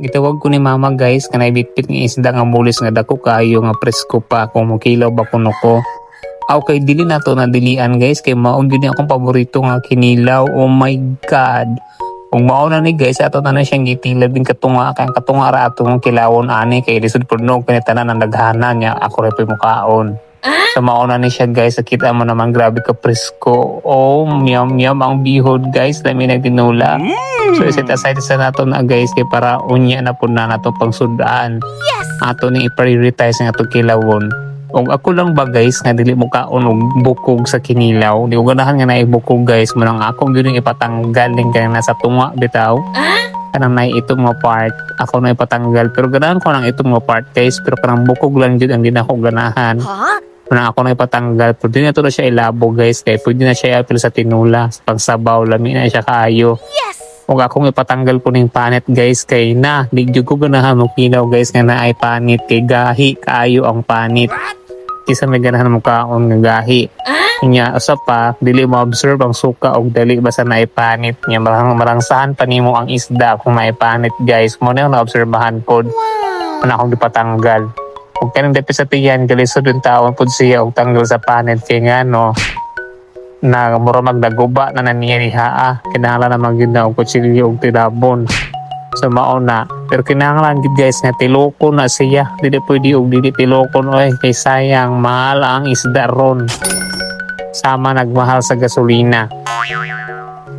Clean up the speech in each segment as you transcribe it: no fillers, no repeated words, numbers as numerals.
Gitawag ko ni mama guys kanay bitbit nga isda nga mulis nga dako kaayo nga presko pa kung mukilaw ba kuno ko. Aw kay dili na to nadilian guys kay mao gyud akong paborito nga kinilaw. Oh my god. Kung mao na ni guys ato na siyang gitilad din katunga kay katunga ra atong kilawon ani kay lisod pud no kay tanan ang daghanan niya ako ra pud mukaon. Sa mauna ni siya guys, nakita mo naman grabe ka presko. Oh, yum yum ang bihod guys, dami na tinula. So set aside sa nato na guys, kay para unya na po na nato pangsudaan. Yes! Ato ni i-prioritize nga ato kilawon. Og ako lang ba guys, nga dili mo kaon og bukog sa kinilaw. Di ko ganahan nga naibukog guys, manang ako gyud ipatanggal din kay nasa tunga bitaw. Kanang na itong mga part, ako na ipatanggal. Pero ganahan ko nang itong mga part guys, pero kanang bukog lang gyud ang di na ako ganahan. Muna ako na ipatanggal, pwede na ito na siya ilabo guys, kaya pwede na siya i-apil sa tinula, sa pagsabaw, lami na siya kaayo. Yes! Huwag akong ipatanggal po ng panit guys, kay na, di ko ganahan mong kilaw guys, nga na ay panit, kay gahi, kaayo ang panit. Kisa may ganahan mong kaon ng gahi. Nya, usap pa, dili mo observe ang suka o dali basta na ipanit. Nya, marangsahan pa nimo ang isda kung maipanit guys, muna yung na-obserbahan po. Muna akong ipatanggal. Kung kanang dapit sa tiyan, galisod yung taon po siya o tanggal sa panet kaya nga no, na mura magdaguba na naniyanihaa. Kinahanglan naman yun na o kutsilyo o tirabon. So mauna. Pero kinahanglan yun guys nga tiloko na siya. Dili pwede o dili tiloko no kay sayang mahal ang isda ron. Sama nagmahal sa gasolina.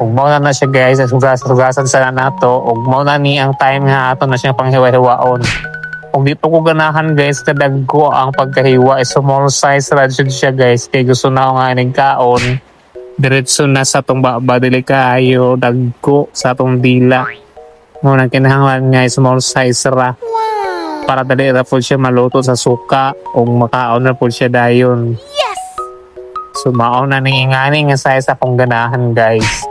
Ug mao na siya guys, sugasan sa nato ug mao na ni ang time nga ato na siya panghiwa-hiwaon. Kung di pa ko ganahan guys, kadagko ang pagkahiwa is small size radyo siya guys. Kaya gusto na ako nga nagkaon. Diretso na sa itong dili kaayo, dagko sa itong dila. Ngunang kinahanglan nga small size ra. Para dali ra po siya maluto sa suka o makaon na po siya dayon. Yes! So maon na ning ingani nga size akong ganahan guys.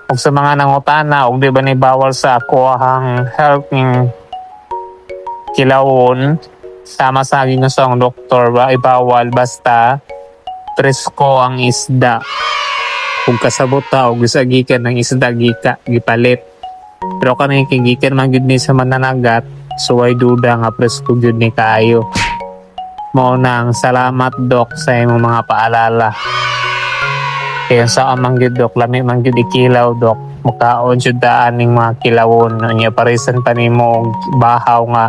Ug sa mga nangutana, og di ba ni bawal sa ako ang health kilawon sama sa aking ang doktor ba ibawal basta presko ang isda kung kasabot ta o gisagikan ng isda gipalit pero kanang gikan man gyud ni sa mananagat so ay duda nga presko gyud ni kaayo. Mao nang salamat dok sa imong mga paalala kaya sa amang gyud dok lami man gyud ikilaw dok mukaon jud daan ning mga kilawon nya parisan pa nimo og bahaw nga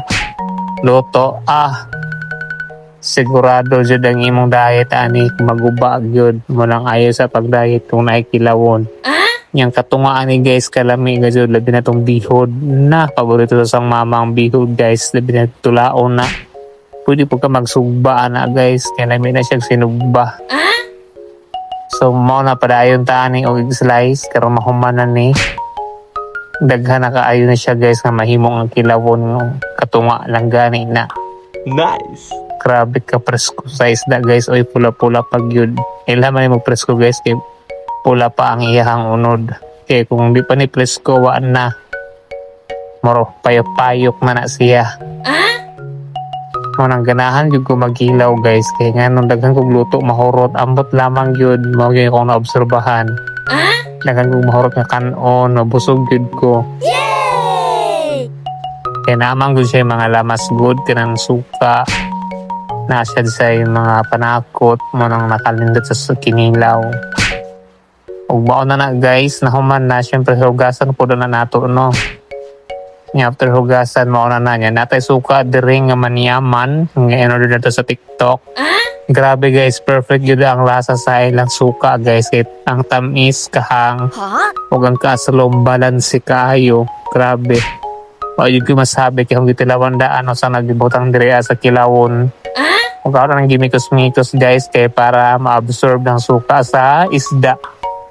luto. Sigurado jud ang imong diet ani maguba gyud mo lang ayo sa pagdiet kung naay kilawon. Yang katungaan ni guys kalami nga jud labi na tong bihod na paborito sa sang mama ang bihod guys labi na tulaon na. Pwede po ka magsugba na guys kaya lami na siya sinugba. So mo na padayon ta ani og slice karon mahumanan ni. Daghan na kaayo na siya guys nga mahimong ang kilawon katunga lang gani na. Nice! Grabe ka presko sa isda guys. Oy pula-pula pag yun. Ilaman mo presko guys kay pula pa ang iyahang unod. Kaya kung di pa ni presko waan na. Moro payok-payok na siya. Nang ganahan yun ko maghilaw guys. Kaya nga nung daghan kong luto mahurot. Ambot lamang yun. Mga kong naobserbahan. Dagan kong mahurot nga kanon, mabusog yun ko. Yay! Kaya naman ko siya yung mga lamas good, kanang suka. Nasyad sa yung mga panakot, mo nang nakalindot sa kinilaw. Ug bao na guys, nahuman na, syempre hugasan po na nato, no? After hugasan, mao na niya. Natay suka, diring nga manyaman, nga in-order na to sa TikTok. Grabe guys, perfect yun ang lasa sa ilang suka guys. Ang tamis, kahang, o ang kasalong balansi kaayo. Grabe. O yun ko masabi kaya kung gitilawan daan o sa nagibutang direa sa kilawon. O karoon ng gimikos-mikos guys kaya para ma-absorb ng suka sa isda.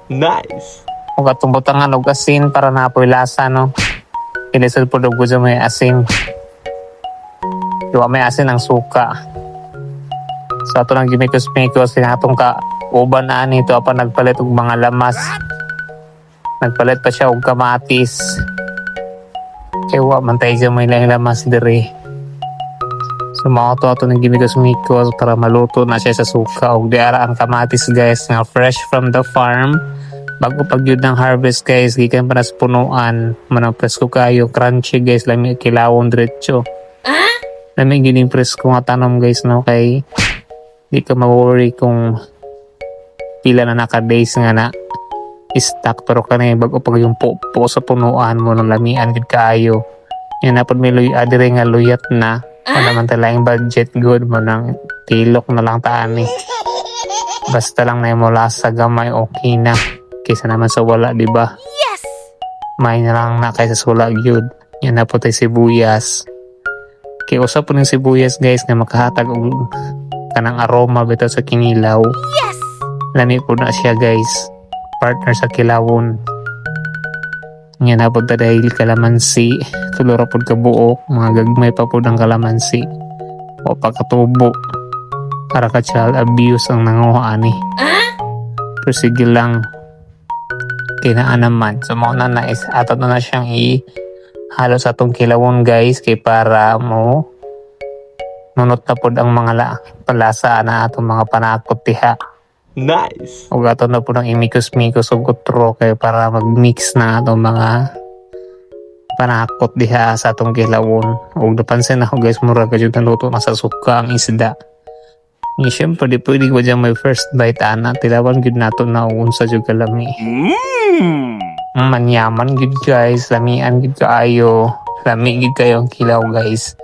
Nice! O katumbutangan o asin para napoy lasa no. Ilisod po doon sa may asin. Diba may asin ang suka. So ato nang gimikos-mikos kinatong ka uban ani ito pa nagpalit og mga lamas. Nagpalit pa siya og kamatis. Kaya wa man tayo may lang lamas diri. So mga ato nang gimikos-mikos para maluto na siya sa suka og diara ang kamatis guys nga fresh from the farm. Bago pag yun ng harvest guys, gikan para sa punuan, manang presko kayo, crunchy guys, lami kilawon diretso. Lami gining presko nga tanom guys no, kay di ka ma-worry kung pila na naka-days nga na stock, pero kanay bago pag yung po sa punuan mo ng lamian gid kaayo. Yan napod may adire nga luyat na. Wala naman talagang budget good mo nang tilok na lang taan eh. Basta lang na mo lasa gamay okay na. Kaysa naman sa wala, di ba? Yes! May na lang na kaysa sa wala gyud. Yan na po tayo sibuyas. Kaya usap po ng sibuyas guys na makahatag og kanang aroma bitaw sa kinilaw. Yes! Lami po na siya guys. Partner sa kilawon. Yan na po dahil kalamansi. Tulura po kabuok. Mga gagmay pa po ng kalamansi. O pagkatubo. Para ka child abuse ang nanguhaan eh. Pero sige lang. Kinaan naman. So mga na is atot na siyang ihalo sa atong kilawon guys. Kay para mo nunot na po ang mga palasa na atong mga panakot tiha. Nice. O ato na po ng imikos-mikos o gutro kay para mag-mix na atong mga panakot diha sa atong kilawon. O napansin ako guys, mura ka dyan naluto na sa suka ang isda. Siyempre di pwede ko dyan may first bite ana. Tilawan gud nato na unsa dyan kalami. Manyaman gud guys, lamian gud kaayo. Lami gud kayo ang kilaw guys.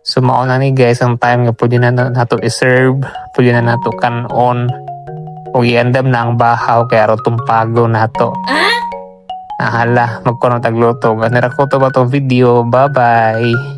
So mauna ni guys ang time nga pwede na nato i-serve, pwede na nato kanon. O iandam na ang bahaw kaya ro tumpago nato. Nahala, magkuno tagluto. Ganira ko to ba tong video. Bye bye.